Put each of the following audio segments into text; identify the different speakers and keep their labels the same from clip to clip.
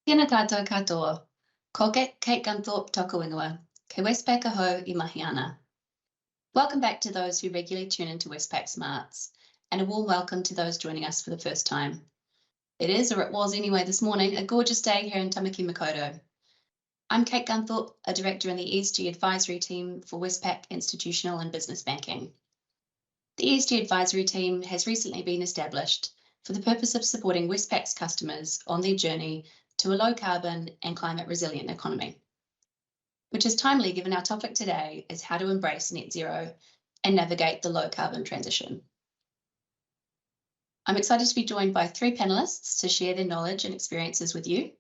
Speaker 1: Tēnā tātou katoa. Ko Kate Gunthorp tōku ingoa. Ke Westpac aho I mahi ana. Welcome back to those who regularly tune into Westpac Smarts, and a warm welcome to those joining us for the first time. It is, or it was anyway this morning, a gorgeous day here in Tamaki Makaurau. I'm Kate Gunthorp, a director in the ESG Advisory team for Westpac Institutional and Business Banking. The ESG Advisory team has recently been established for the purpose of supporting Westpac's customers on their journey to a low carbon and climate resilient economy, which is timely given our topic today is how to embrace net zero and navigate the low carbon transition. I'm excited to be joined by three panelists to share their knowledge and experiences with you.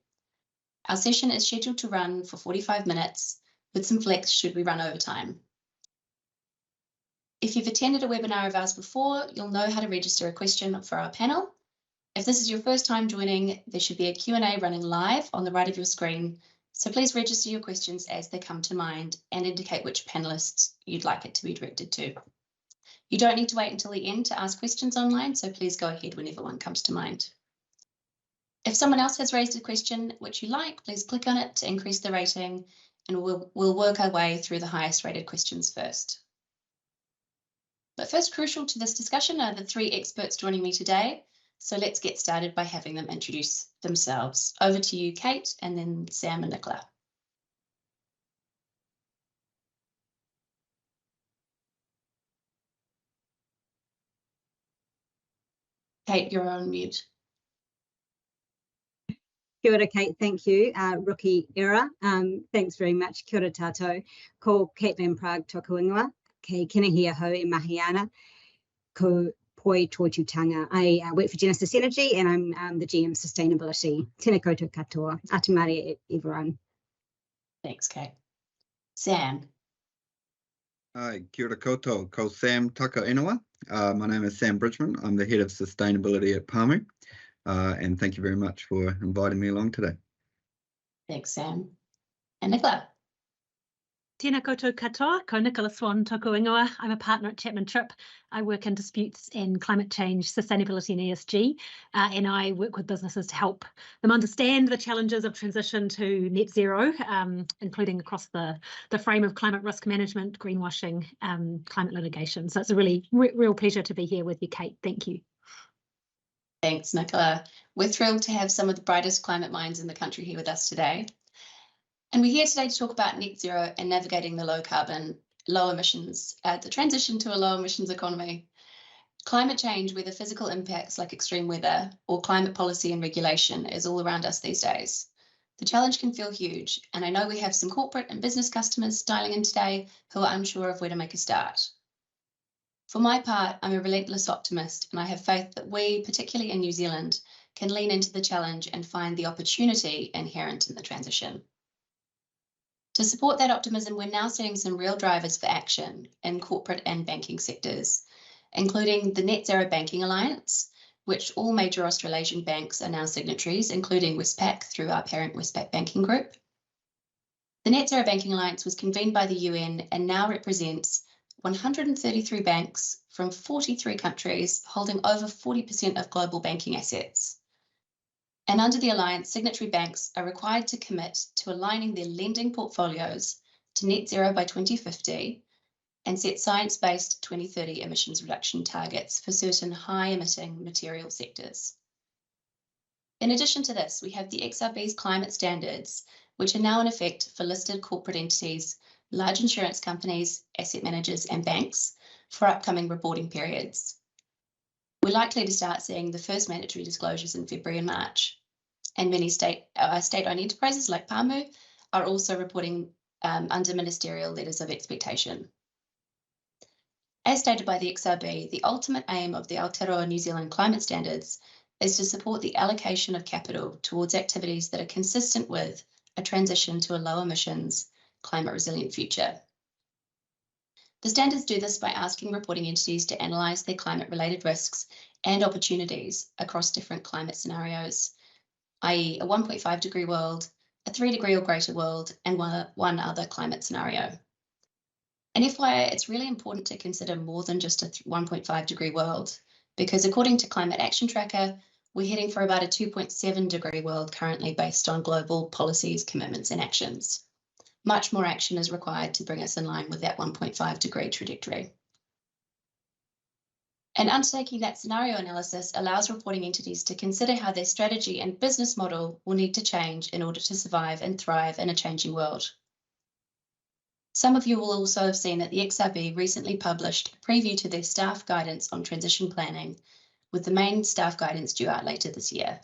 Speaker 1: Our session is scheduled to run for 45 minutes with some flex should we run over time. If you've attended a webinar of ours before, you'll know how to register a question for our panel. If this is your first time joining, there should be a Q&A running live on the right of your screen, so please register your questions as they come to mind and indicate which panelists you'd like it to be directed to. You don't need to wait until the end to ask questions online, so please go ahead whenever one comes to mind. If someone else has raised a question which you like, please click on it to increase the rating, and we'll work our way through the highest rated questions first. But first, crucial to this discussion are the three experts joining me today. So let's get started by having them introduce themselves. Over to you, Kate, and then Sam and Nicola. Kate, you're on mute.
Speaker 2: Kia ora, Kate, thank you. Rookie era, thanks very much. Kia ora tātou. Ko Kate van Praagh tōku ingoa. Kei kinahia ho I mahi ana. Ko Poi tōtutanga. I work for Genesis Energy and I'm the GM Sustainability. Tēnā koutou katoa. Ata mārie, everyone.
Speaker 1: Thanks, Kate. Sam.
Speaker 3: Hi, kia ora koutou. Ko Sam taka ingoa. My name is Sam Bridgman. I'm the head of sustainability at Pāmu, and thank you very much for inviting me along today.
Speaker 1: Thanks, Sam. And Nicola.
Speaker 4: Tēnā koutou katoa, ko Nicola Swan tōku ingoa. I'm a partner at Chapman Tripp. I work in disputes in climate change, sustainability and ESG, and I work with businesses to help them understand the challenges of transition to net zero, including across the frame of climate risk management, greenwashing, climate litigation. So it's a really real pleasure to be here with you, Kate. Thank you.
Speaker 1: Thanks, Nicola. We're thrilled to have some of the brightest climate minds in the country here with us today. And we're here today to talk about net zero and navigating the low carbon, low emissions, the transition to a low emissions economy. Climate change, whether physical impacts like extreme weather or climate policy and regulation, is all around us these days. The challenge can feel huge, and I know we have some corporate and business customers dialing in today who are unsure of where to make a start. For my part, I'm a relentless optimist, and I have faith that we, particularly in New Zealand, can lean into the challenge and find the opportunity inherent in the transition. To support that optimism, we're now seeing some real drivers for action in corporate and banking sectors, including the Net Zero Banking Alliance, which all major Australasian banks are now signatories, including Westpac through our parent Westpac Banking Group. The Net Zero Banking Alliance was convened by the UN and now represents 133 banks from 43 countries holding over 40% of global banking assets. And under the Alliance, signatory banks are required to commit to aligning their lending portfolios to net zero by 2050 and set science-based 2030 emissions reduction targets for certain high-emitting material sectors. In addition to this, we have the XRB's climate standards, which are now in effect for listed corporate entities, large insurance companies, asset managers, and banks for upcoming reporting periods. We're likely to start seeing the first mandatory disclosures in February and March, and many state-owned enterprises like Pāmu are also reporting under ministerial letters of expectation. As stated by the XRB, the ultimate aim of the Aotearoa New Zealand climate standards is to support the allocation of capital towards activities that are consistent with a transition to a low emissions, climate resilient future. The standards do this by asking reporting entities to analyse their climate-related risks and opportunities across different climate scenarios, i.e. a 1.5 degree world, a 3 degree or greater world, and one other climate scenario. And FYI, it's really important to consider more than just a 1.5 degree world, because according to Climate Action Tracker, We're heading for about a 2.7 degree world currently based on global policies, commitments and actions. Much more action is required to bring us in line with that 1.5 degree trajectory. And undertaking that scenario analysis allows reporting entities to consider how their strategy and business model will need to change in order to survive and thrive in a changing world. Some of you will also have seen that the XRB recently published a preview to their staff guidance on transition planning, with the main staff guidance due out later this year.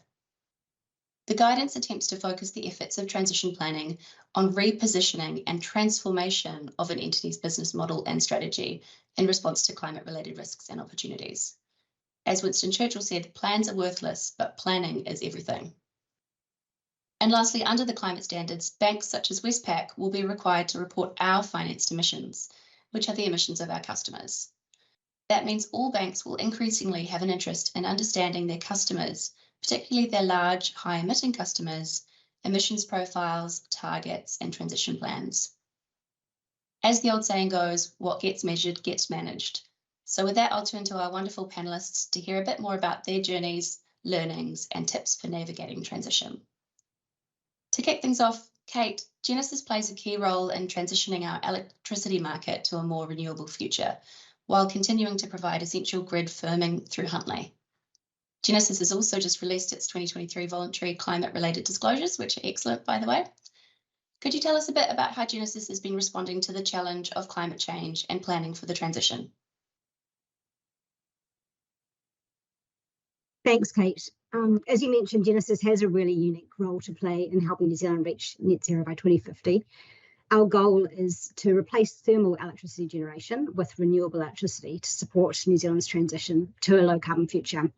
Speaker 1: The guidance attempts to focus the efforts of transition planning on repositioning and transformation of an entity's business model and strategy in response to climate-related risks and opportunities. As Winston Churchill said, plans are worthless, but planning is everything. And lastly, under the climate standards, banks such as Westpac will be required to report our financed emissions, which are the emissions of our customers. That means all banks will increasingly have an interest in understanding their customers, particularly their large, high-emitting customers, emissions profiles, targets, and transition plans. As the old saying goes, what gets measured gets managed. So with that, I'll turn to our wonderful panelists to hear a bit more about their journeys, learnings, and tips for navigating transition. To kick things off, Kate, Genesis plays a key role in transitioning our electricity market to a more renewable future, while continuing to provide essential grid firming through Huntly. Genesis has also just released its 2023 voluntary climate-related disclosures, which are excellent, by the way. Could you tell us a bit about how Genesis has been responding to the challenge of climate change and planning for the transition?
Speaker 2: Thanks, Kate. As you mentioned, Genesis has a really unique role to play in helping New Zealand reach net zero by 2050. Our goal is to replace thermal electricity generation with renewable electricity to support New Zealand's transition to a low carbon future.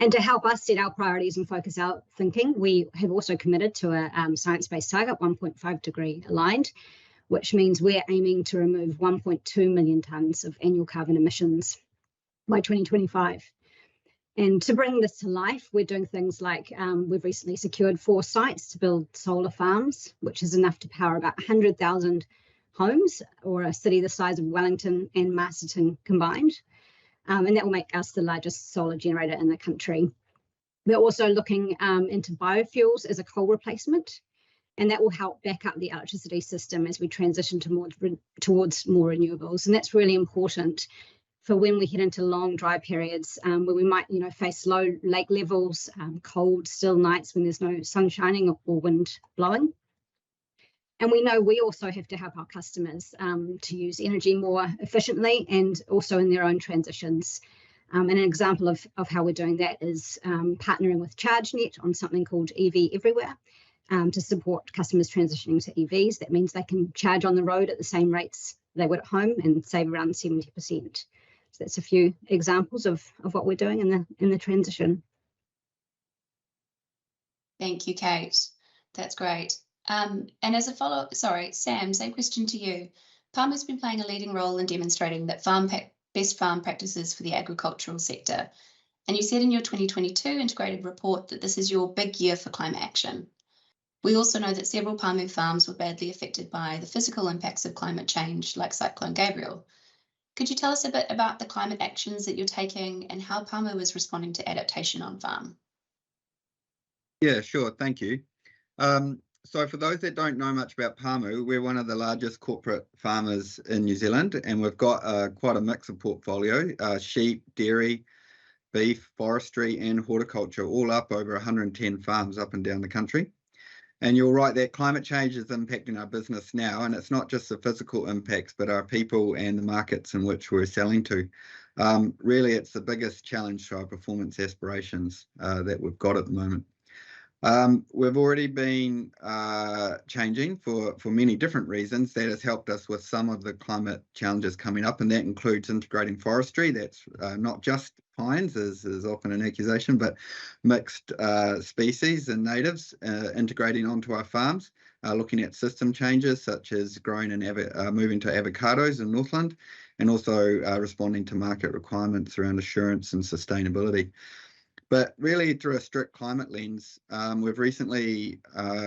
Speaker 2: And to help us set our priorities and focus our thinking, we have also committed to a science-based target, 1.5 degree aligned, which means we're aiming to remove 1.2 million tonnes of annual carbon emissions by 2025. And to bring this to life, we're doing things like we've recently secured 4 sites to build solar farms, which is enough to power about 100,000 homes, or a city the size of Wellington and Masterton combined. And that will make us the largest solar generator in the country. We're also looking into biofuels as a coal replacement, and that will help back up the electricity system as we transition towards more renewables. And that's really important for when we head into long dry periods where we might, face low lake levels, cold, still nights when there's no sun shining or wind blowing. And we know we also have to help our customers to use energy more efficiently and also in their own transitions. And an example of how we're doing that is partnering with ChargeNet on something called EV Everywhere to support customers transitioning to EVs. That means they can charge on the road at the same rates they would at home and save around 70%. So that's a few examples of what we're doing in the transition.
Speaker 1: Thank you, Kate. That's great. And as a follow-up, sorry, Sam, same question to you. Pāmu's been playing a leading role in demonstrating that best farm practices for the agricultural sector. And you said in your 2022 integrated report that this is your big year for climate action. We also know that several Pāmu farms were badly affected by the physical impacts of climate change, like Cyclone Gabriel. Could you tell us a bit about the climate actions that you're taking and how Pāmu is responding to adaptation on farm?
Speaker 3: Yeah, sure. Thank you. So for those that don't know much about Pāmu, we're one of the largest corporate farmers in New Zealand, and we've got quite a mix of portfolio, sheep, dairy, beef, forestry and horticulture, all up over 110 farms up and down the country. And you're right that climate change is impacting our business now, and it's not just the physical impacts, but our people and the markets in which we're selling to. Really, it's the biggest challenge to our performance aspirations that we've got at the moment. We've already been changing for many different reasons. That has helped us with some of the climate challenges coming up, and that includes integrating forestry. That's not just pines, as is often an accusation, but mixed species and natives integrating onto our farms, looking at system changes such as growing and moving to avocados in Northland, and also responding to market requirements around assurance and sustainability. But really, through a strict climate lens, we've recently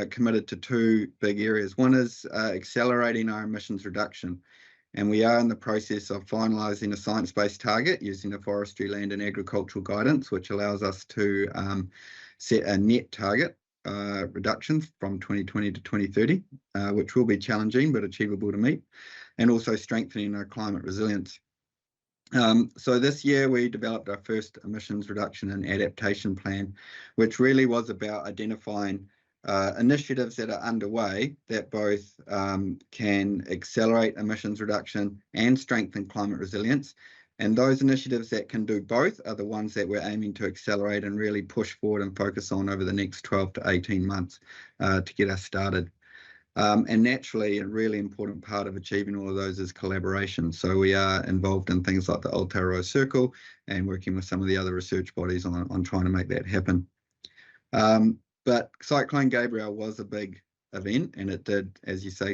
Speaker 3: committed to 2 big areas. One is accelerating our emissions reduction. And we are in the process of finalising a science-based target using the Forestry, Land and Agricultural Guidance, which allows us to set a net target reduction from 2020 to 2030, which will be challenging but achievable to meet, and also strengthening our climate resilience. So this year we developed our first emissions reduction and adaptation plan, which really was about identifying initiatives that are underway that both can accelerate emissions reduction and strengthen climate resilience. And those initiatives that can do both are the ones that we're aiming to accelerate and really push forward and focus on over the next 12 to 18 months to get us started. And naturally, a really important part of achieving all of those is collaboration. So we are involved in things like the Aotearoa Circle and working with some of the other research bodies on trying to make that happen. But Cyclone Gabrielle was a big event, and it did, as you say,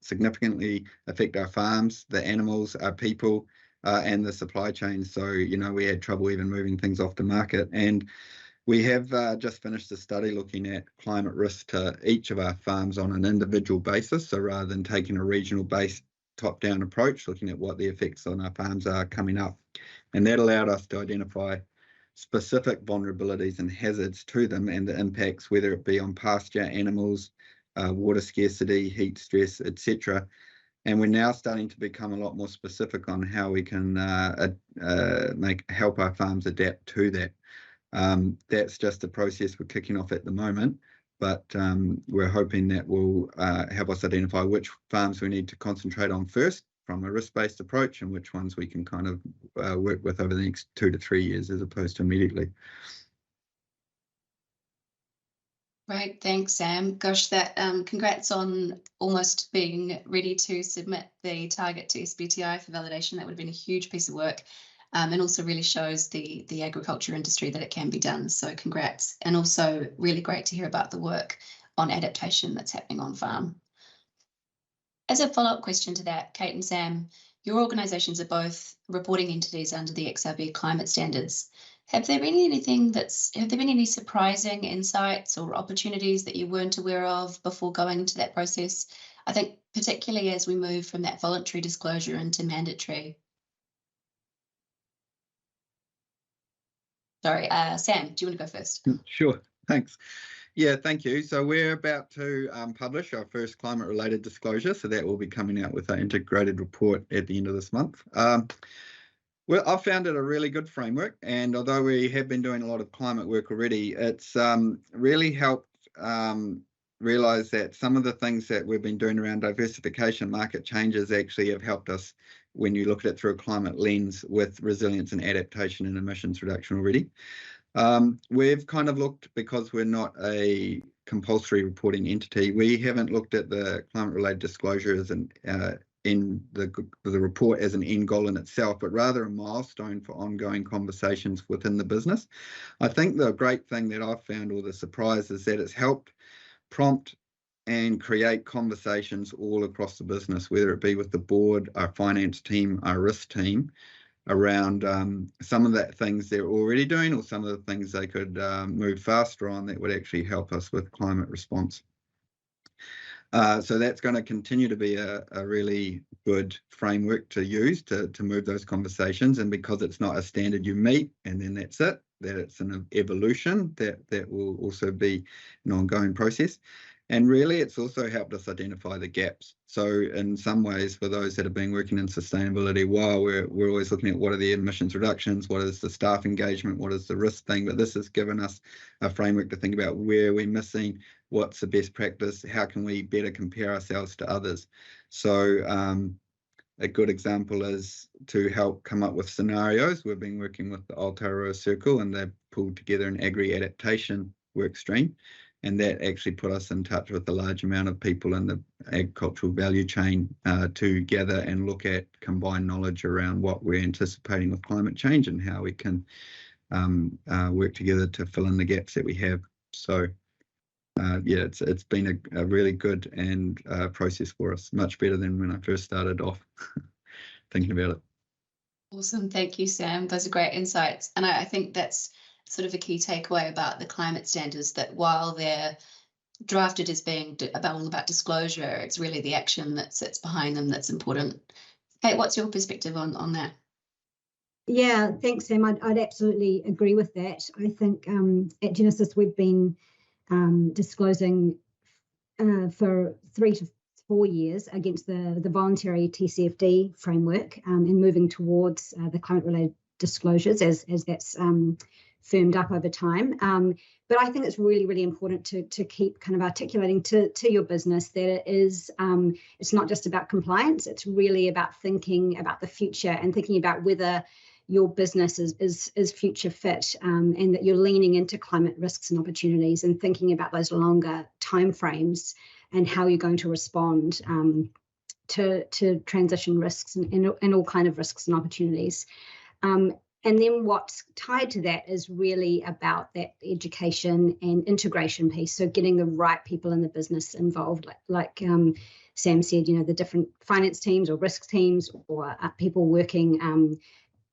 Speaker 3: significantly affect our farms, the animals, our people, and the supply chain. So, you know, we had trouble even moving things off the market. And we have just finished a study looking at climate risk to each of our farms on an individual basis. So rather than taking a regional-based top-down approach, looking at what the effects on our farms are coming up. And that allowed us to identify specific vulnerabilities and hazards to them and the impacts, whether it be on pasture, animals, water scarcity, heat stress, etc. And we're now starting to become a lot more specific on how we can help our farms adapt to that. That's just a process we're kicking off at the moment, but we're hoping that will help us identify which farms we need to concentrate on first from a risk-based approach and which ones we can kind of work with over the next 2 to 3 years as opposed to immediately.
Speaker 1: Great, thanks, Sam. Gosh, that congrats on almost being ready to submit the target to SBTI for validation. That would have been a huge piece of work. And also really shows the agriculture industry that it can be done. So congrats. And also really great to hear about the work on adaptation that's happening on farm. As a follow-up question to that, Kate and Sam, your organisations are both reporting entities under the XRB climate standards. Have there been any surprising insights or opportunities that you weren't aware of before going into that process? I think particularly as we move from that voluntary disclosure into mandatory. Sorry, Sam, do you want to go first?
Speaker 3: Sure, thanks. Yeah, thank you. So we're about to publish our first climate-related disclosure, so that will be coming out with our integrated report at the end of this month. Well, I found it a really good framework, and although we have been doing a lot of climate work already, it's really helped realise that some of the things that we've been doing around diversification, market changes actually have helped us when you look at it through a climate lens with resilience and adaptation and emissions reduction already. We've kind of looked, because we're not a compulsory reporting entity, we haven't looked at the climate-related disclosure as in the report as an end goal in itself, but rather a milestone for ongoing conversations within the business. I think the great thing that I've found, or the surprise, is that it's helped prompt and create conversations all across the business, whether it be with the board, our finance team, our risk team, around some of the things they're already doing or some of the things they could move faster on that would actually help us with climate response. So that's going to continue to be a really good framework to use to move those conversations. And because it's not a standard you meet and then that's it, that it's an evolution, that will also be an ongoing process. And really, it's also helped us identify the gaps. So in some ways, for those that have been working in sustainability, while we're always looking at what are the emissions reductions, what is the staff engagement, what is the risk thing, but this has given us a framework to think about where we're missing, what's the best practice, how can we better compare ourselves to others. So a good example is to help come up with scenarios. We've been working with the Aotearoa Circle, and they've pulled together an agri-adaptation work stream. And that actually put us in touch with a large amount of people in the agricultural value chain to gather and look at combined knowledge around what we're anticipating with climate change and how we can work together to fill in the gaps that we have. So yeah, it's been a really good and process for us, much better than when I first started off thinking about it.
Speaker 1: Awesome, thank you, Sam. Those are great insights. And I think that's sort of a key takeaway about the climate standards, that while they're drafted as being all about disclosure, it's really the action that sits behind them that's important. Kate, what's your perspective on that?
Speaker 2: Yeah, thanks, Sam. I'd absolutely agree with that. I think at Genesis we've been disclosing for 3 to 4 years against the voluntary TCFD framework and moving towards the climate-related disclosures as that's firmed up over time. But I think it's really, really important to keep kind of articulating to your business that it is, it's not just about compliance, it's really about thinking about the future and thinking about whether your business is future fit and that you're leaning into climate risks and opportunities and thinking about those longer timeframes and how you're going to respond to transition risks and all kind of risks and opportunities. And then what's tied to that is really about that education and integration piece. So getting the right people in the business involved, like Sam said, you know, the different finance teams or risk teams or people working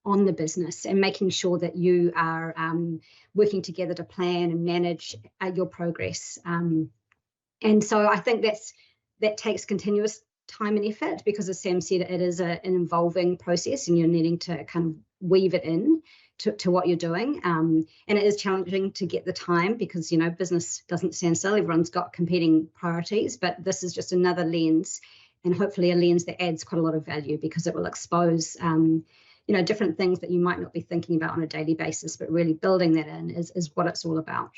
Speaker 2: on the business and making sure that you are working together to plan and manage your progress. And so I think that takes continuous time and effort because, as Sam said, it is an evolving process and you're needing to kind of weave it in to what you're doing. And it is challenging to get the time because, you know, business doesn't stand still. Everyone's got competing priorities, but this is just another lens and hopefully a lens that adds quite a lot of value because it will expose, you know, different things that you might not be thinking about on a daily basis, but really building that in is what it's all about.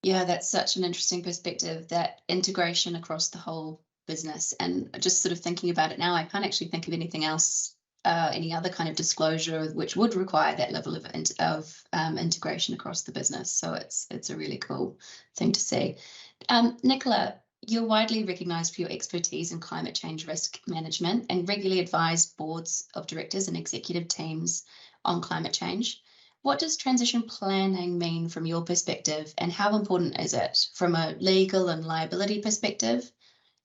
Speaker 1: Yeah, that's such an interesting perspective, that integration across the whole business. And just sort of thinking about it now, I can't actually think of anything else, any other kind of disclosure which would require that level of integration across the business. So it's a really cool thing to see. Nicola, you're widely recognised for your expertise in climate change risk management and regularly advise boards of directors and executive teams on climate change. What does transition planning mean from your perspective, and how important is it from a legal and liability perspective?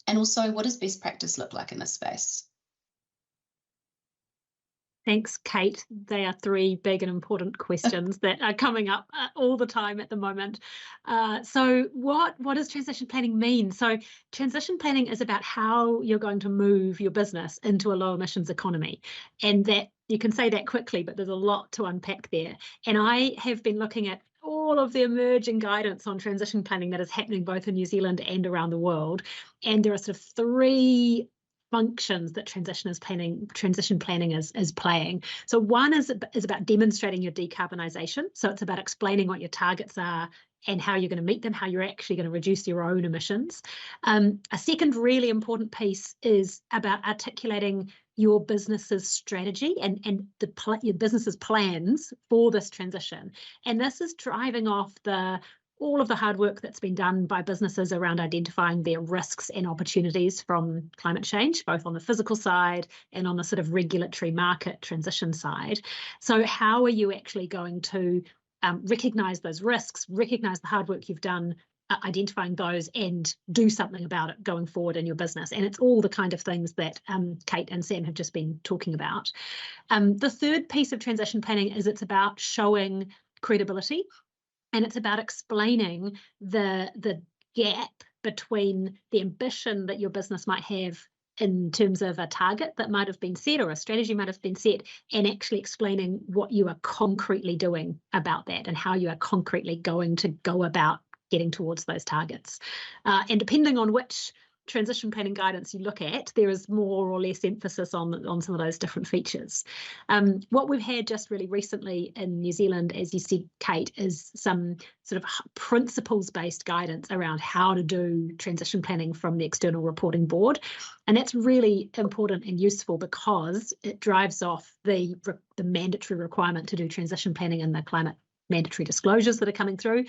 Speaker 1: And also, what does best practice look like in this space?
Speaker 4: Thanks, Kate. They are 3 big and important questions that are coming up all the time at the moment. So what does transition planning mean? So transition planning is about how you're going to move your business into a low emissions economy. And that you can say that quickly, but there's a lot to unpack there. And I have been looking at all of the emerging guidance on transition planning that is happening both in New Zealand and around the world. And there are sort of 3 functions that transition planning is playing. So one is about demonstrating your decarbonisation. So it's about explaining what your targets are and how you're going to meet them, how you're actually going to reduce your own emissions. A second really important piece is about articulating your business's strategy and your business's plans for this transition. And this is driving off all of the hard work that's been done by businesses around identifying their risks and opportunities from climate change, both on the physical side and on the sort of regulatory market transition side. So how are you actually going to recognise those risks, recognise the hard work you've done identifying those and do something about it going forward in your business? And it's all the kind of things that Kate and Sam have just been talking about. The third piece of transition planning is it's about showing credibility. And it's about explaining the gap between the ambition that your business might have in terms of a target that might have been set or a strategy might have been set, and actually explaining what you are concretely doing about that and how you are concretely going to go about getting towards those targets. And depending on which transition planning guidance you look at, there is more or less emphasis on some of those different features. What we've had just really recently in New Zealand, as you said, Kate, is some sort of principles-based guidance around how to do transition planning from the External Reporting Board. And that's really important and useful because it drives off the mandatory requirement to do transition planning in the climate mandatory disclosures that are coming through.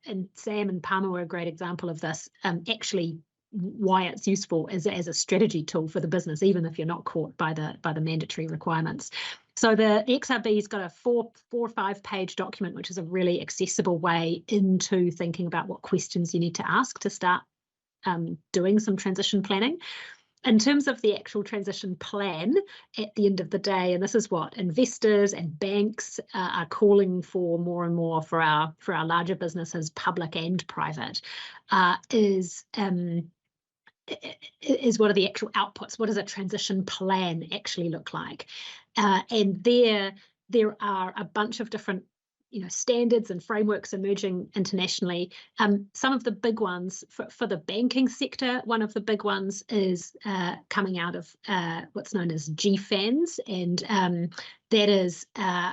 Speaker 4: And Sam and Pāmu are a great example of this, actually why it's useful as a strategy tool for the business, even if you're not caught by the mandatory requirements. So the XRB's got a 4 or 5 page document, which is a really accessible way into thinking about what questions you need to ask to start doing some transition planning. In terms of the actual transition plan, at the end of the day, and this is what investors and banks are calling for more and more for our larger businesses, public and private, is is what are the actual outputs? What does a transition plan actually look like? And there are a bunch of different standards and frameworks emerging internationally. Some of the big ones for the banking sector, one of the big ones is coming out of what's known as GFANZ, and that is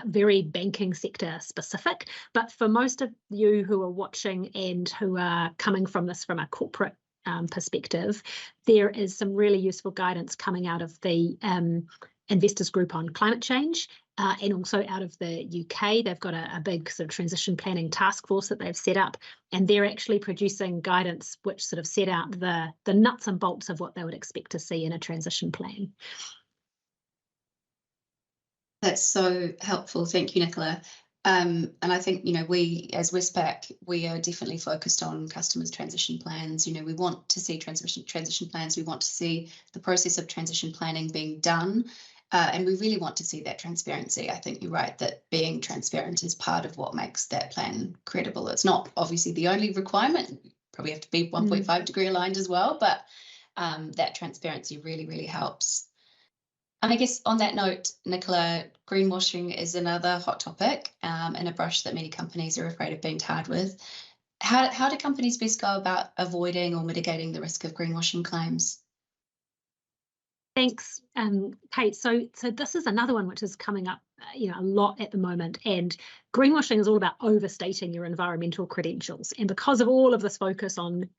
Speaker 4: very banking sector specific. But for most of you who are watching and who are coming from this from a corporate perspective, there is some really useful guidance coming out of the Investors Group on Climate Change, and also out of the UK. They've got a big sort of transition planning task force that they've set up, and they're actually producing guidance which sort of set out the nuts and bolts of what they would expect to see in a transition plan.
Speaker 1: That's so helpful. Thank you, Nicola. And I think, we as Westpac, we are definitely focused on customers' transition plans. We want to see transition plans. We want to see the process of transition planning being done. And we really want to see that transparency. I think you're right that being transparent is part of what makes that plan credible. It's not obviously the only requirement. You probably have to be 1.5 degree aligned as well, but that transparency really, really helps. And I guess on that note, Nicola, greenwashing is another hot topic and a brush that many companies are afraid of being tarred with. How do companies best go about avoiding or mitigating the risk of greenwashing claims?
Speaker 4: Thanks, Kate. So this is another one which is coming up, a lot at the moment. And greenwashing is all about overstating your environmental credentials. And because of all of this focus on,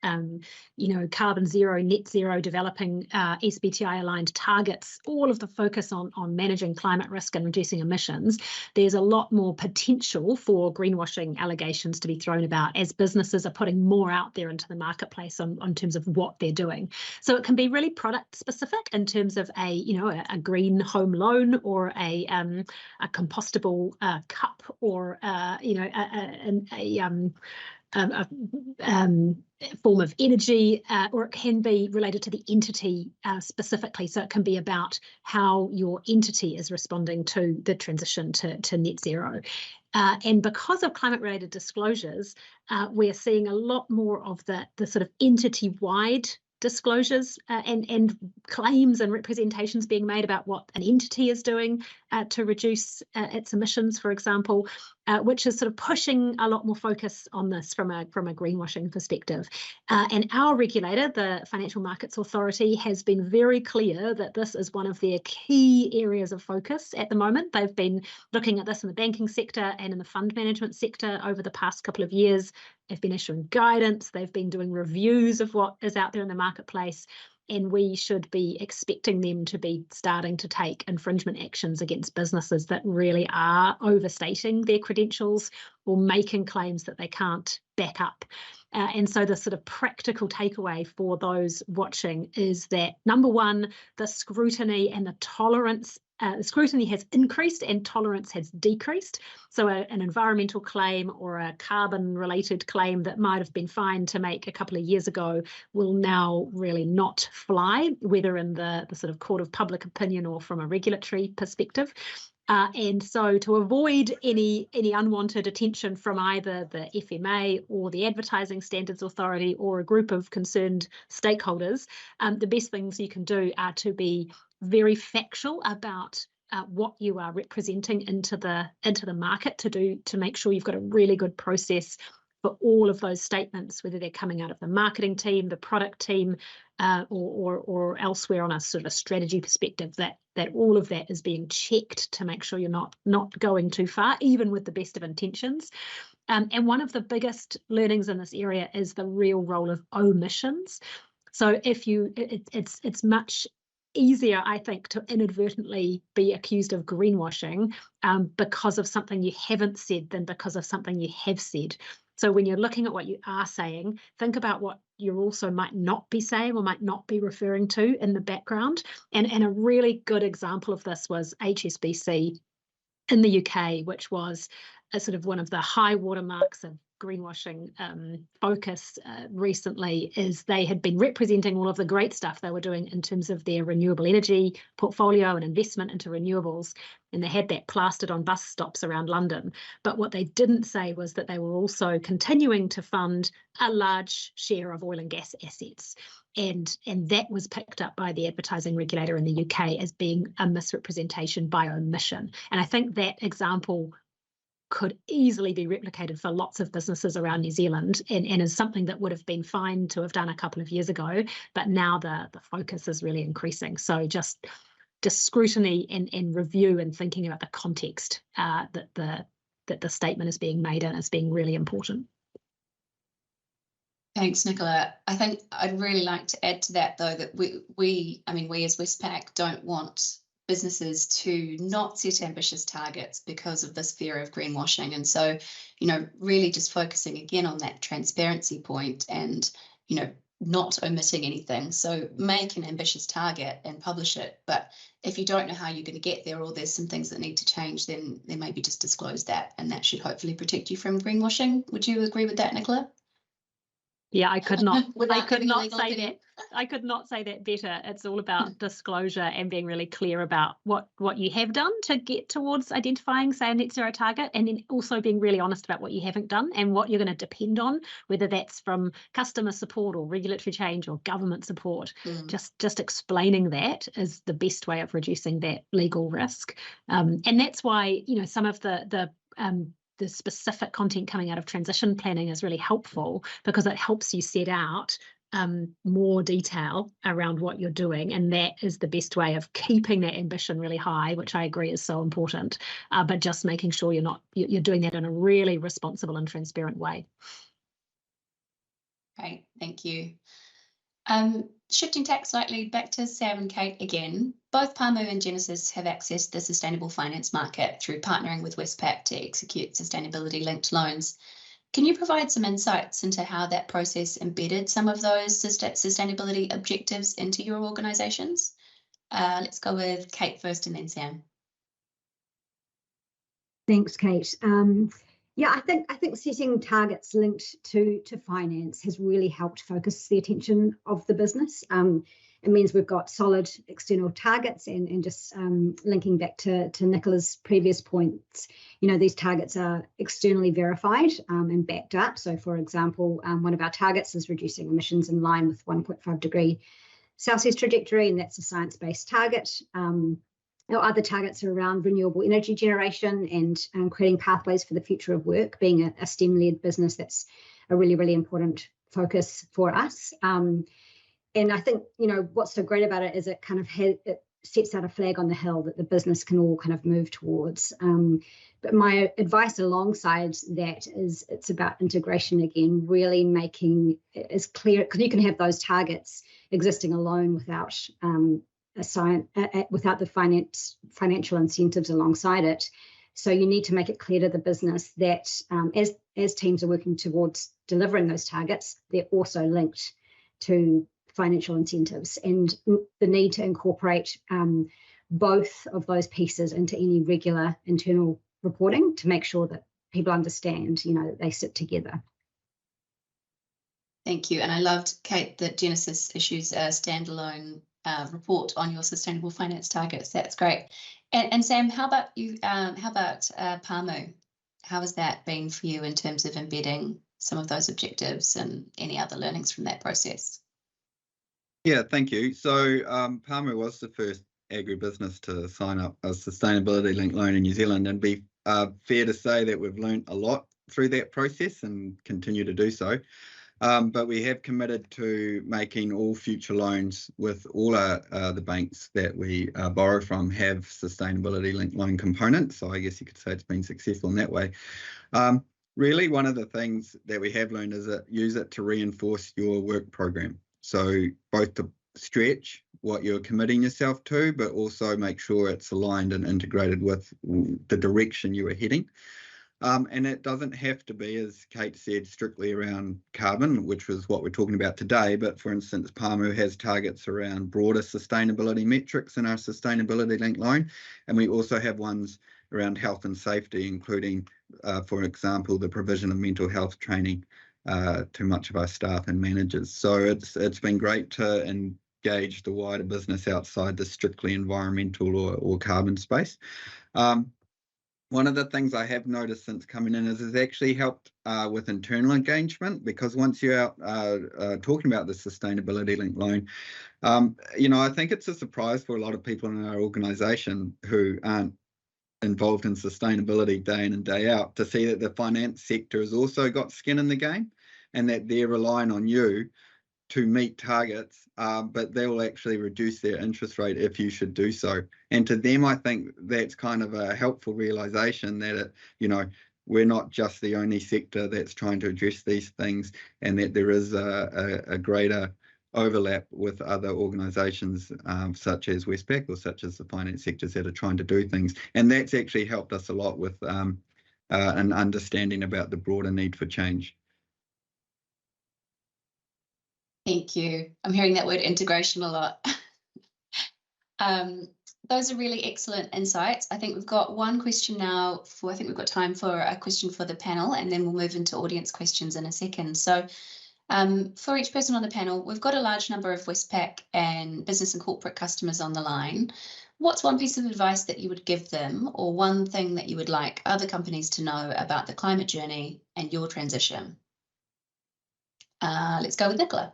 Speaker 4: carbon zero, net zero, developing SBTI aligned targets, all of the focus on managing climate risk and reducing emissions, there's a lot more potential for greenwashing allegations to be thrown about as businesses are putting more out there into the marketplace on terms of what they're doing. So it can be really product specific in terms of a green home loan or a compostable cup or a form of energy, or it can be related to the entity specifically. So it can be about how your entity is responding to the transition to net zero. And because of climate-related disclosures, we're seeing a lot more of the sort of entity-wide disclosures and claims and representations being made about what an entity is doing to reduce its emissions, for example, which is sort of pushing a lot more focus on this from a greenwashing perspective. And our regulator, the Financial Markets Authority, has been very clear that this is one of their key areas of focus at the moment. They've been looking at this in the banking sector and in the fund management sector over the past couple of years. They've been issuing guidance. They've been doing reviews of what is out there in the marketplace. And we should be expecting them to be starting to take infringement actions against businesses that really are overstating their credentials or making claims that they can't back up. And so the sort of practical takeaway for those watching is that, number one, the scrutiny and the tolerance, scrutiny has increased and tolerance has decreased. So an environmental claim or a carbon-related claim that might have been fine to make a couple of years ago will now really not fly, whether in the sort of court of public opinion or from a regulatory perspective. And so to avoid any unwanted attention from either the FMA or the Advertising Standards Authority or a group of concerned stakeholders, the best things you can do are to be very factual about what you are representing into the market, to make sure you've got a really good process for all of those statements, whether they're coming out of the marketing team, the product team, or elsewhere on a sort of a strategy perspective, that all of that is being checked to make sure you're not going too far, even with the best of intentions. And one of the biggest learnings in this area is the real role of omissions. So it's much easier, I think, to inadvertently be accused of greenwashing because of something you haven't said than because of something you have said. So when you're looking at what you are saying, think about what you also might not be saying or might not be referring to in the background. And a really good example of this was HSBC in the UK, which was a sort of one of the high watermarks of greenwashing focus recently, is they had been representing all of the great stuff they were doing in terms of their renewable energy portfolio and investment into renewables, and they had that plastered on bus stops around London. But what they didn't say was that they were also continuing to fund a large share of oil and gas assets. And that was picked up by the advertising regulator in the UK as being a misrepresentation by omission. And I think that example could easily be replicated for lots of businesses around New Zealand, and is something that would have been fine to have done a couple of years ago, but now the focus is really increasing. So just scrutiny and review and thinking about the context that the statement is being made in is being really important.
Speaker 1: Thanks, Nicola. I think I'd really like to add to that, though, that we as Westpac don't want businesses to not set ambitious targets because of this fear of greenwashing. And so, really just focusing again on that transparency point and, not omitting anything. So make an ambitious target and publish it. But if you don't know how you're going to get there, or there's some things that need to change, then maybe just disclose that. And that should hopefully protect you from greenwashing. Would you agree with that, Nicola?
Speaker 4: Yeah, I could not say that better. It's all about disclosure and being really clear about what you have done to get towards identifying, say, a net zero target, and then also being really honest about what you haven't done and what you're going to depend on, whether that's from customer support or regulatory change or government support. Just explaining that is the best way of reducing that legal risk. And that's why, some of the specific content coming out of transition planning is really helpful, because it helps you set out more detail around what you're doing, and that is the best way of keeping that ambition really high, which I agree is so important, but just making sure you're doing that in a really responsible and transparent way.
Speaker 1: Great, thank you. Shifting tack slightly back to Sam and Kate again, both Pāmu and Genesis have accessed the sustainable finance market through partnering with Westpac to execute sustainability-linked loans. Can you provide some insights into how that process embedded some of those sustainability objectives into your organisations? Let's go with Kate first and then Sam.
Speaker 2: Thanks, Kate. Yeah, I think setting targets linked to finance has really helped focus the attention of the business. It means we've got solid external targets, and just linking back to Nicola's previous points, these targets are externally verified and backed up. So, for example, one of our targets is reducing emissions in line with 1.5 degree Celsius trajectory, and that's a science-based target. Our other targets are around renewable energy generation and creating pathways for the future of work. Being a STEM-led business, that's a really, really important focus for us. And I think, what's so great about it is it kind of it sets out a flag on the hill that the business can all kind of move towards. But my advice alongside that is it's about integration again, really making it as clear, because you can have those targets existing alone without without the financial incentives alongside it. So you need to make it clear to the business that as teams are working towards delivering those targets, they're also linked to financial incentives, and the need to incorporate both of those pieces into any regular internal reporting to make sure that people understand, that they sit together.
Speaker 1: Thank you. And I loved, Kate, that Genesis issues a standalone report on your sustainable finance targets. That's great. And Sam, how about you? How about Pāmu? How has that been for you in terms of embedding some of those objectives and any other learnings from that process?
Speaker 3: Yeah, thank you. So Pāmu was the first agribusiness to sign up a sustainability-linked loan in New Zealand, and be fair to say that we've learned a lot through that process and continue to do so. But we have committed to making all future loans with all the banks that we borrow from have sustainability-linked loan components. So I guess you could say it's been successful in that way. Really, one of the things that we have learned is that use it to reinforce your work program. So both to stretch what you're committing yourself to, but also make sure it's aligned and integrated with the direction you are heading. And it doesn't have to be, as Kate said, strictly around carbon, which was what we're talking about today. But for instance, Pāmu has targets around broader sustainability metrics in our sustainability-linked loan. And we also have ones around health and safety, including, for example, the provision of mental health training to much of our staff and managers. So it's been great to engage the wider business outside the strictly environmental or carbon space. one of the things I have noticed since coming in is it's actually helped with internal engagement, because once you're out talking about the sustainability linked loan, I think it's a surprise for a lot of people in our organisation who aren't involved in sustainability day in and day out to see that the finance sector has also got skin in the game, and that they're relying on you to meet targets, but they will actually reduce their interest rate if you should do so. And to them, I think that's kind of a helpful realization that, we're not just the only sector that's trying to address these things, and that there is a greater overlap with other organisations such as Westpac or such as the finance sectors that are trying to do things. And that's actually helped us a lot with an understanding about the broader need for change.
Speaker 1: Thank you. I'm hearing that word integration a lot. Those are really excellent insights. I think we've got one question now I think we've got time for a question for the panel, and then we'll move into audience questions in a second. So for each person on the panel, we've got a large number of Westpac and business and corporate customers on the line. What's one piece of advice that you would give them, or one thing that you would like other companies to know about the climate journey and your transition? Let's go with Nicola.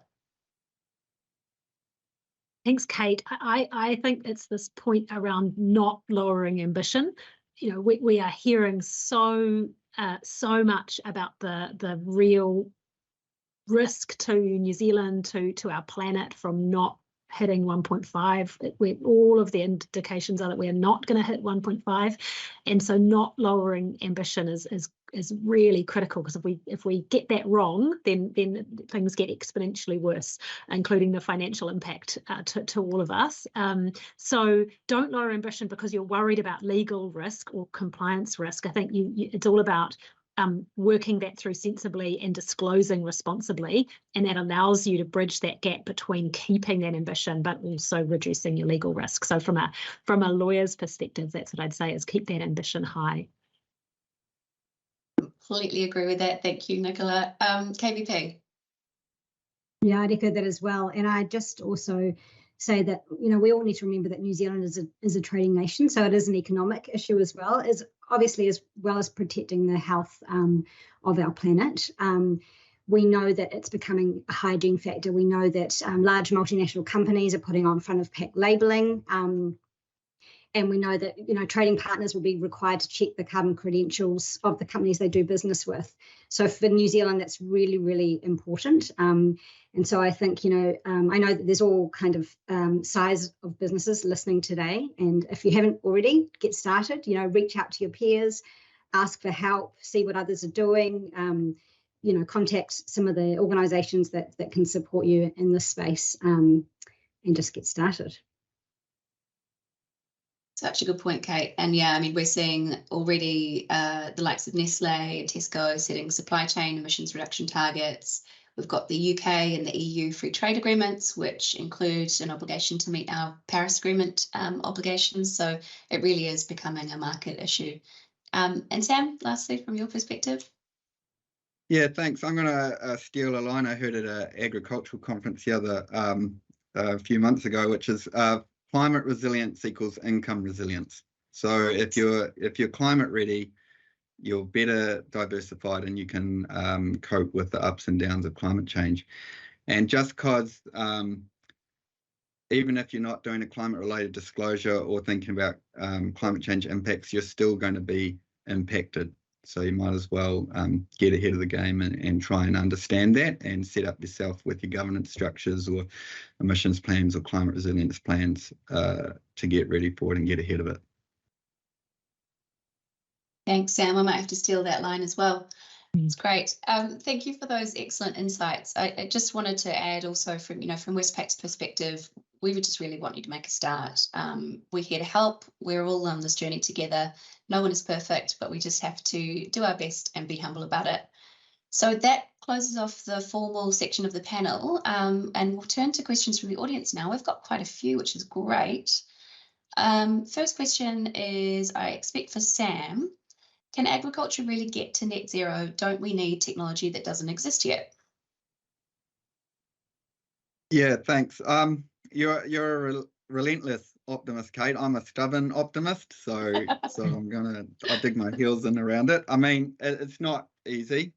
Speaker 4: Thanks, Kate. I think it's this point around not lowering ambition. We are hearing so much about the real risk to New Zealand, to our planet, from not hitting 1.5. All of the indications are that we're not going to hit 1.5, and so not lowering ambition is really critical, because if we get that wrong, then things get exponentially worse, including the financial impact to all of us. So don't lower ambition because you're worried about legal risk or compliance risk. I think it's all about working that through sensibly and disclosing responsibly, and that allows you to bridge that gap between keeping that ambition but also reducing your legal risk. So from a lawyer's perspective, that's what I'd say, is keep that ambition high.
Speaker 1: Completely agree with that. Thank you, Nicola. KVP.
Speaker 2: Yeah, I'd echo that as well. And I just also say that, we all need to remember that New Zealand is a trading nation, so it is an economic issue as well as protecting the health of our planet. We know that it's becoming a hygiene factor. We know that large multinational companies are putting on front of pack labelling. And we know that, trading partners will be required to check the carbon credentials of the companies they do business with. So for New Zealand, that's really, really important. And so I think, I know that there's all kind of size of businesses listening today. And if you haven't already, get started, reach out to your peers, ask for help, see what others are doing, contact some of the organisations that can support you in this space, and just get started.
Speaker 1: Such a good point, Kate. And yeah, we're seeing already the likes of Nestle and Tesco setting supply chain emissions reduction targets. We've got the UK and the EU free trade agreements, which include an obligation to meet our Paris Agreement obligations. So it really is becoming a market issue. And Sam, lastly, from your perspective?
Speaker 3: Yeah, thanks. I'm going to steal a line I heard at an agricultural conference a few months ago, which is climate resilience equals income resilience. So if you're climate ready, you're better diversified and you can cope with the ups and downs of climate change. And just because even if you're not doing a climate related disclosure or thinking about climate change impacts, you're still going to be impacted. So you might as well get ahead of the game and try and understand that and set up yourself with your governance structures or emissions plans or climate resilience plans to get ready for it and get ahead of it.
Speaker 1: Thanks, Sam. I might have to steal that line as well. It's great. Thank you for those excellent insights. I just wanted to add also from Westpac's perspective, we would just really want you to make a start. We're here to help. We're all on this journey together. No one is perfect, but we just have to do our best and be humble about it. So that closes off the formal section of the panel, and we'll turn to questions from the audience now. We've got quite a few, which is great. First question is, I expect for Sam. Can agriculture really get to net zero? Don't we need technology that doesn't exist yet?
Speaker 3: Yeah, thanks. You're a relentless optimist, Kate. I'm a stubborn optimist, so I'll dig my heels in around it. I mean, it's not easy.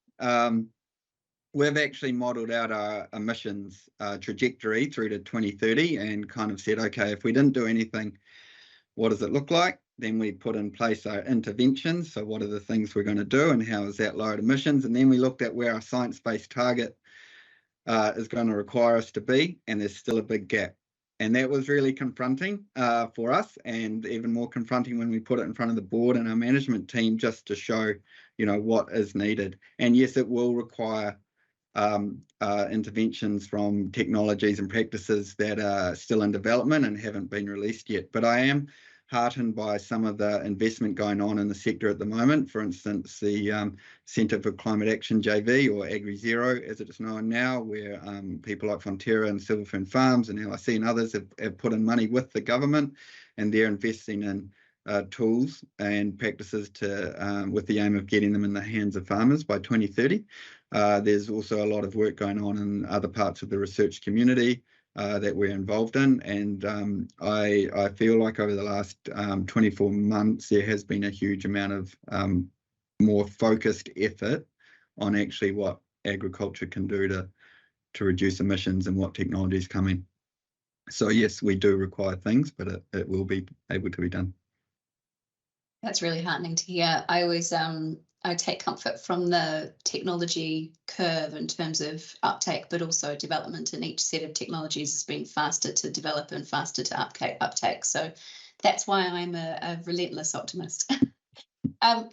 Speaker 3: We've actually modelled out our emissions trajectory through to 2030 and kind of said, okay, if we didn't do anything, what does it look like? Then we put in place our interventions. So what are the things we're going to do and how is that lowered emissions? And then we looked at where our science-based target is going to require us to be, and there's still a big gap. And that was really confronting for us, and even more confronting when we put it in front of the board and our management team, just to show, you know, what is needed. And yes, it will require interventions from technologies and practices that are still in development and haven't been released yet. But I am heartened by some of the investment going on in the sector at the moment. For instance, the Centre for Climate Action JV, or AgriZero as it is known now, where people like Fonterra and Silverfern Farms and LIC and others have put in money with the government, and they're investing in tools and practices to with the aim of getting them in the hands of farmers by 2030. There's also a lot of work going on in other parts of the research community that we're involved in, and I feel like over the last 24 months there has been a huge amount of more focused effort on actually what agriculture can do to reduce emissions and what technology is coming. So yes, we do require things, but it will be able to be done.
Speaker 1: That's really heartening to hear. I always I take comfort from the technology curve in terms of uptake, but also development, and each set of technologies has been faster to develop and faster to uptake. So that's why I'm a relentless optimist.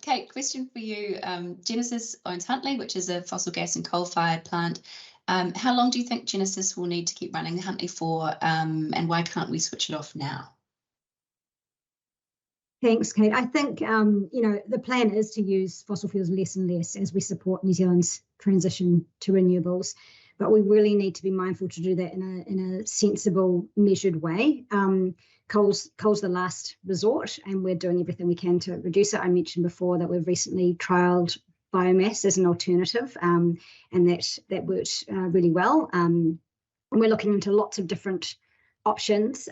Speaker 1: Kate, question for you. Genesis owns Huntly, which is a fossil gas and coal-fired plant. How long do you think Genesis will need to keep running Huntly for, and why can't we switch it off now?
Speaker 2: Thanks, Kate. I think, you know, the plan is to use fossil fuels less and less as we support New Zealand's transition to renewables, but we really need to be mindful to do that in a sensible, measured way. Coal's the last resort, and we're doing everything we can to reduce it. I mentioned before that we've recently trialled biomass as an alternative, and that worked really well. And we're looking into lots of different options.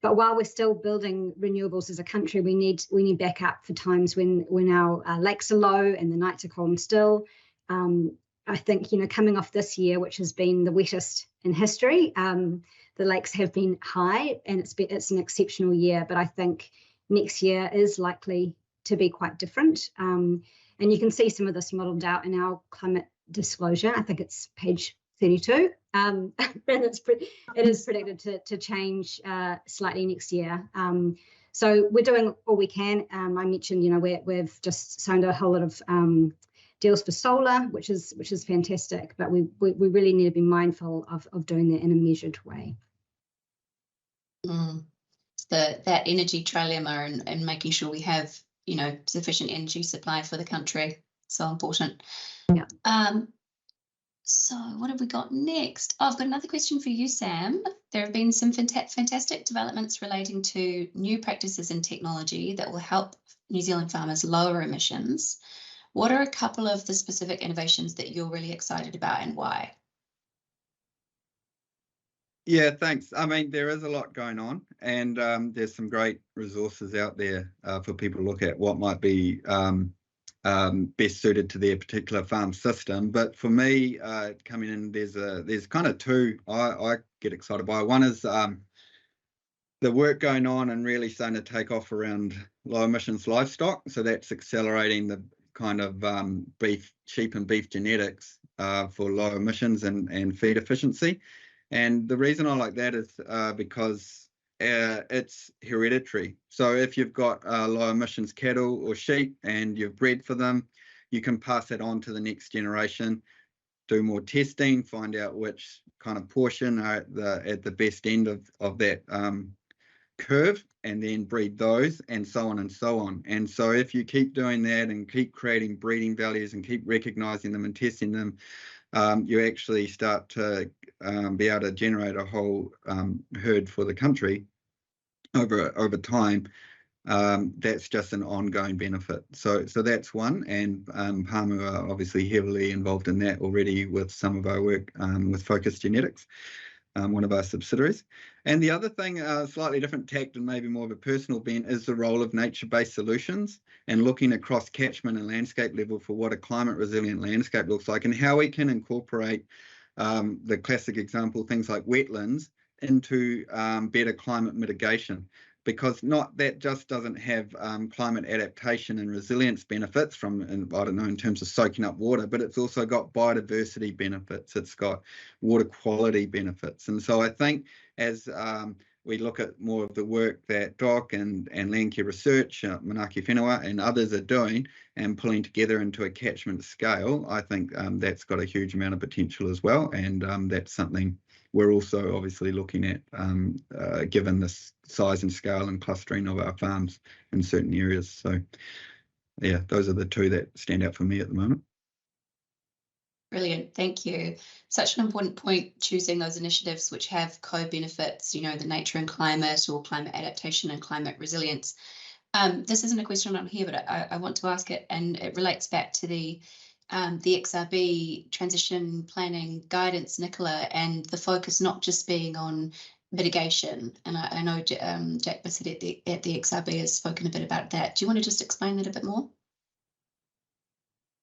Speaker 2: But while we're still building renewables as a country, we need backup for times when our lakes are low and the nights are cold and still. I think, you know, coming off this year, which has been the wettest in history, the lakes have been high, and it's an exceptional year. But I think next year is likely to be quite different. And you can see some of this modelled out in our climate disclosure. I think it's page 32. And it is predicted to change slightly next year. So we're doing all we can. I mentioned, you know, we've just signed a whole lot of deals for solar, which is fantastic, but we really need to be mindful of doing that in a measured way.
Speaker 1: That energy trilemma and making sure we have, you know, sufficient energy supply for the country, so important.
Speaker 2: Yeah.
Speaker 1: So what have we got next? Oh, I've got another question for you, Sam. There have been some fantastic developments relating to new practices and technology that will help New Zealand farmers lower emissions. What are a couple of the specific innovations that you're really excited about, and why?
Speaker 3: Yeah, thanks. I mean, there is a lot going on, and there's some great resources out there for people to look at what might be best suited to their particular farm system. But for me, coming in, there's kind of two I get excited by. One is the work going on and really starting to take off around low emissions livestock. So that's accelerating the kind of sheep and beef genetics for low emissions and feed efficiency. And the reason I like that is because it's hereditary. So if you've got low emissions cattle or sheep and you've bred for them, you can pass that on to the next generation, do more testing, find out which kind of portion are at the best end of that curve, and then breed those, and so on and so on. And so if you keep doing that and keep creating breeding values and keep recognizing them and testing them, you actually start to be able to generate a whole herd for the country over time. That's just an ongoing benefit. So that's one, and Pāmu are obviously heavily involved in that already with some of our work with focused genetics. one of our subsidiaries. And the other thing, slightly different tact and maybe more of a personal bent, is the role of nature-based solutions and looking across catchment and landscape level for what a climate resilient landscape looks like and how we can incorporate the classic example, things like wetlands, into better climate mitigation. Because that just doesn't have climate adaptation and resilience benefits from, I don't know, in terms of soaking up water, but it's also got biodiversity benefits. It's got water quality benefits. And so I think as we look at more of the work that Doc and Landcare Research, Manaaki Whenua and others are doing and pulling together into a catchment scale, I think that's got a huge amount of potential as well. And that's something we're also obviously looking at, given the size and scale and clustering of our farms in certain areas. So, yeah, those are the two that stand out for me at the moment.
Speaker 1: Brilliant, thank you. Such an important point, choosing those initiatives which have co-benefits, you know, the nature and climate, or climate adaptation and climate resilience. This isn't a question on here, but I want to ask it, and it relates back to the XRB transition planning guidance, Nicola, and the focus not just being on mitigation. And I know Jack Bissett at the XRB has spoken a bit about that. Do you want to just explain that a bit more?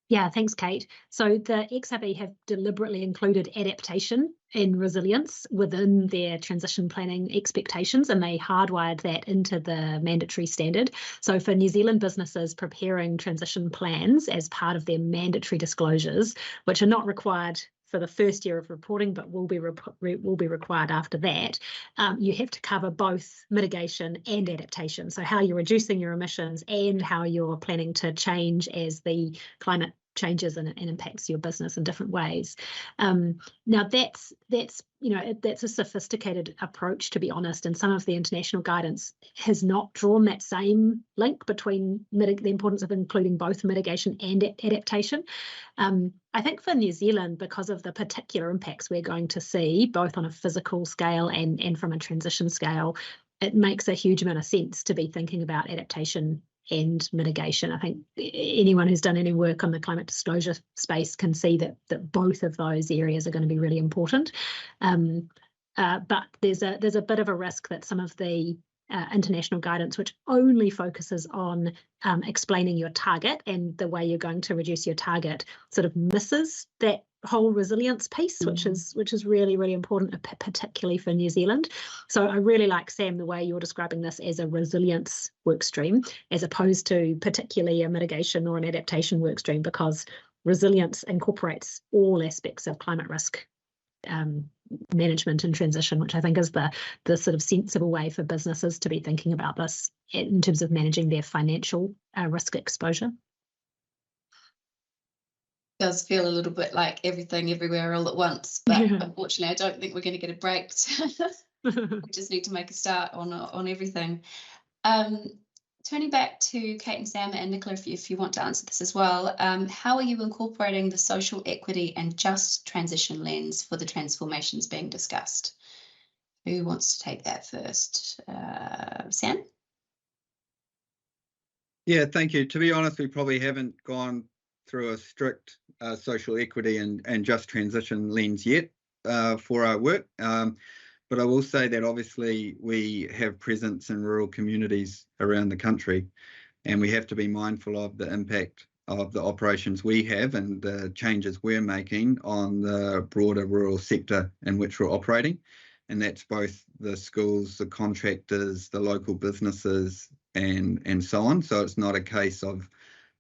Speaker 4: Yeah, thanks, Kate. So the XRB have deliberately included adaptation and resilience within their transition planning expectations, and they hardwired that into the mandatory standard. So for New Zealand businesses preparing transition plans as part of their mandatory disclosures, which are not required for the first year of reporting, but will be required after that, you have to cover both mitigation and adaptation. So how you're reducing your emissions and how you're planning to change as the climate changes and impacts your business in different ways. Now that's a sophisticated approach, to be honest, and some of the international guidance has not drawn that same link between the importance of including both mitigation and adaptation. I think for New Zealand, because of the particular impacts we're going to see, both on a physical scale and from a transition scale, it makes a huge amount of sense to be thinking about adaptation and mitigation. I think anyone who's done any work on the climate disclosure space can see that both of those areas are going to be really important. But there's a bit of a risk that some of the international guidance, which only focuses on explaining your target and the way you're going to reduce your target, sort of misses that whole resilience piece, which is really, really important, particularly for New Zealand. So I really like, Sam, the way you're describing this as a resilience work stream, as opposed to particularly a mitigation or an adaptation work stream, because resilience incorporates all aspects of climate risk management and transition, which I think is the sort of sensible way for businesses to be thinking about this in terms of managing their financial risk exposure.
Speaker 1: Does feel a little bit like everything everywhere all at once, but unfortunately I don't think we're going to get a break. We just need to make a start on everything. Turning back to Kate and Sam and Nicola, if you want to answer this as well, how are you incorporating the social equity and just transition lens for the transformations being discussed? Who wants to take that first? Sam?
Speaker 3: Yeah, thank you. To be honest, we probably haven't gone through a strict social equity and just transition lens yet for our work. But I will say that obviously we have presence in rural communities around the country, and we have to be mindful of the impact of the operations we have and the changes we're making on the broader rural sector in which we're operating. And that's both the schools, the contractors, the local businesses, and so on. So it's not a case of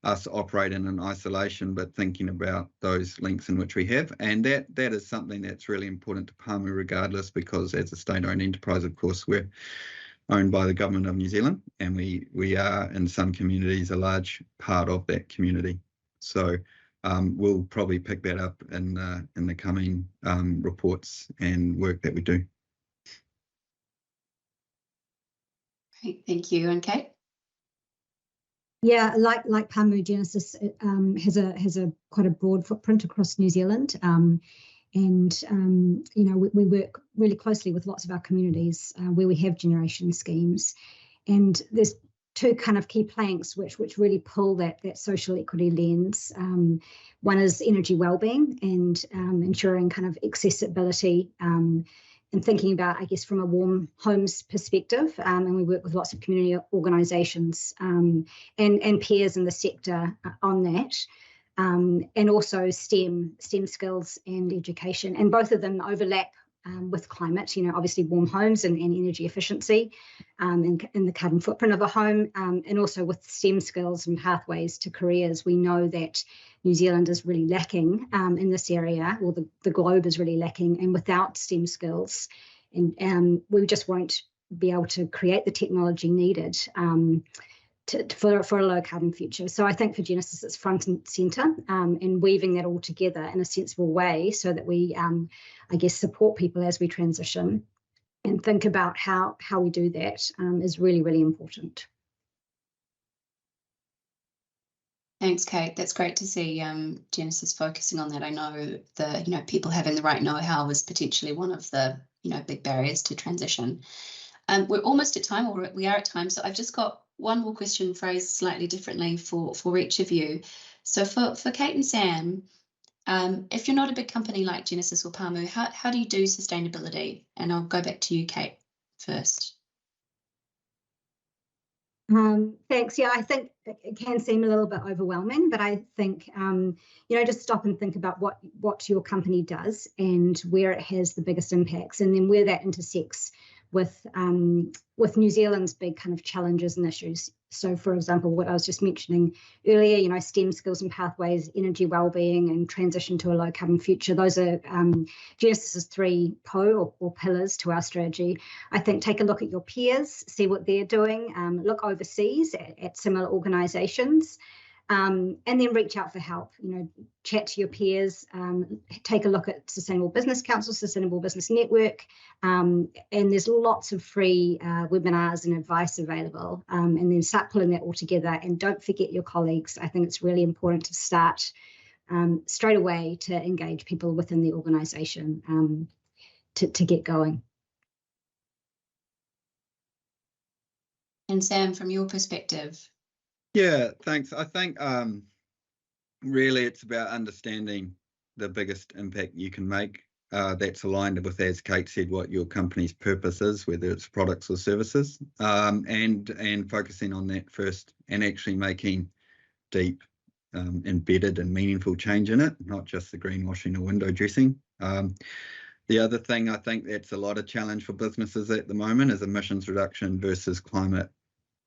Speaker 3: us operating in isolation, but thinking about those links in which we have. And that is something that's really important to Pāmu regardless, because as a state-owned enterprise, of course, we're owned by the Government of New Zealand, and we are in some communities a large part of that community. So we'll probably pick that up in the coming reports and work that we do.
Speaker 1: Great, thank you. And Kate?
Speaker 2: Yeah, like Pāmu, Genesis has a quite a broad footprint across New Zealand, and you know, we work really closely with lots of our communities where we have generation schemes, and there's two kind of key planks which really pull that social equity lens. One is energy wellbeing and ensuring kind of accessibility in and thinking about, I guess, from a warm homes perspective, and we work with lots of community organisations and peers in the sector on that, and also STEM skills and education, and both of them overlap with climate. You know, obviously warm homes and energy efficiency, and the carbon footprint of a home, and also with STEM skills and pathways to careers. We know that New Zealand is really lacking in this area, or the globe is really lacking, and without STEM skills, and we just won't be able to create the technology needed for a low carbon future. So I think for Genesis it's front and centre, and weaving that all together in a sensible way so that we, I guess, support people as we transition and think about how we do that is really, really important.
Speaker 1: Thanks, Kate. That's great to see Genesis focusing on that. I know people having the right know-how is potentially one of the big barriers to transition. We're almost at time, or we are at time, so I've just got one more question phrased slightly differently for each of you. So for Kate and Sam, if you're not a big company like Genesis or Pāmu, how do you do sustainability? And I'll go back to you, Kate, first.
Speaker 2: Thanks. Yeah, I think it can seem a little bit overwhelming, but I think, just stop and think about what your company does and where it has the biggest impacts, and then where that intersects with New Zealand's big kind of challenges and issues. So, for example, what I was just mentioning earlier, STEM skills and pathways, energy wellbeing, and transition to a low carbon future. Those are Genesis's 3 or pillars to our strategy. I think take a look at your peers, see what they're doing, look overseas at similar organisations. And then reach out for help, chat to your peers, take a look at Sustainable Business Council, Sustainable Business Network, and there's lots of free webinars and advice available, and then start pulling that all together, and don't forget your colleagues. I think it's really important to start straight away to engage people within the organisation to get going.
Speaker 1: And Sam, from your perspective?
Speaker 3: Yeah, thanks. I think really it's about understanding the biggest impact you can make that's aligned with, as Kate said, what your company's purpose is, whether it's products or services, and focusing on that first, and actually making deep, embedded and meaningful change in it, not just the greenwashing or window dressing. The other thing I think that's a lot of challenge for businesses at the moment is emissions reduction versus climate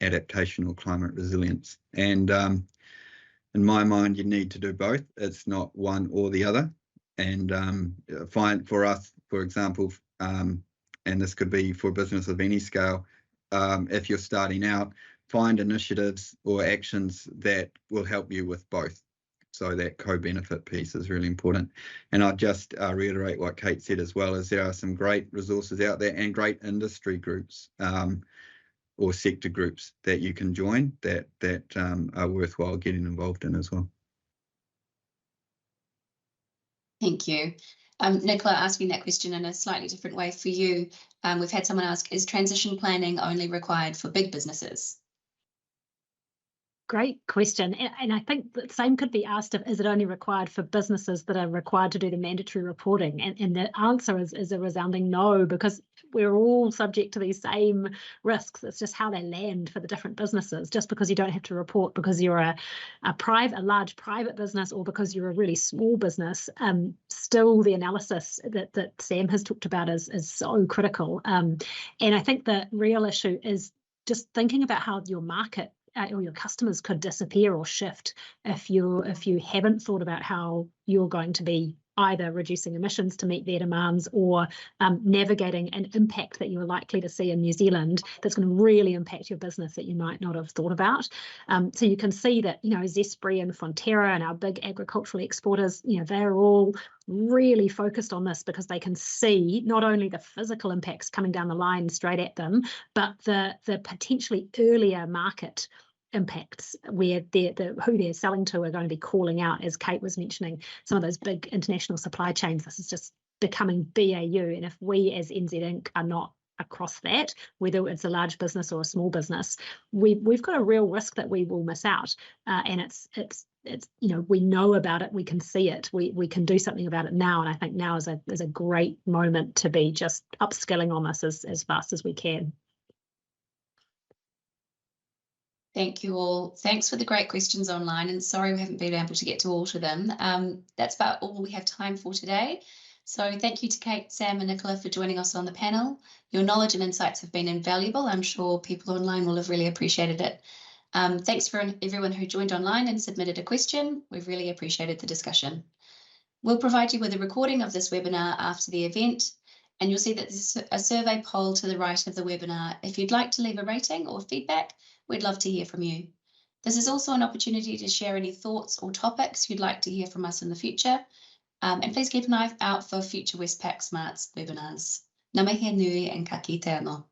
Speaker 3: adaptation or climate resilience. And in my mind, you need to do both. It's not one or the other. And find for us, for example, and this could be for a business of any scale, if you're starting out, find initiatives or actions that will help you with both. So that co-benefit piece is really important. And I'll just reiterate what Kate said as well, is there are some great resources out there and great industry groups or sector groups that you can join that are worthwhile getting involved in as well.
Speaker 1: Thank you. Nicola, asking that question in a slightly different way for you. We've had someone ask, is transition planning only required for big businesses?
Speaker 4: Great question. And I think the same could be asked of, is it only required for businesses that are required to do the mandatory reporting? And the answer is a resounding no, because we're all subject to these same risks. It's just how they land for the different businesses. Just because you don't have to report because you're a large private business, or because you're a really small business, still the analysis that Sam has talked about is so critical. And I think the real issue is just thinking about how your market or your customers could disappear or shift if you haven't thought about how you're going to be either reducing emissions to meet their demands, or navigating an impact that you're likely to see in New Zealand that's going to really impact your business that you might not have thought about. So you can see that, Zespri and Fonterra and our big agricultural exporters, they're all really focused on this because they can see not only the physical impacts coming down the line straight at them, but the potentially earlier market impacts where who they're selling to are going to be calling out, as Kate was mentioning, some of those big international supply chains. This is just becoming BAU, and if we as NZ Inc. are not across that, whether it's a large business or a small business, we've got a real risk that we will miss out, and it's it's, we know about it, we can see it, we can do something about it now. And I think now is a great moment to be just upskilling on this as fast as we can.
Speaker 1: Thank you all. Thanks for the great questions online, and sorry we haven't been able to get to all of them. That's about all we have time for today. So thank you to Kate, Sam and Nicola for joining us on the panel. Your knowledge and insights have been invaluable. I'm sure people online will have really appreciated it. Thanks for everyone who joined online and submitted a question. We've really appreciated the discussion. We'll provide you with a recording of this webinar after the event, and you'll see that there's a survey poll to the right of the webinar. If you'd like to leave a rating or feedback, we'd love to hear from you. This is also an opportunity to share any thoughts or topics you'd like to hear from us in the future. And please keep an eye out for future Westpac Smarts webinars. Ngā mihi nui and ka kite anō.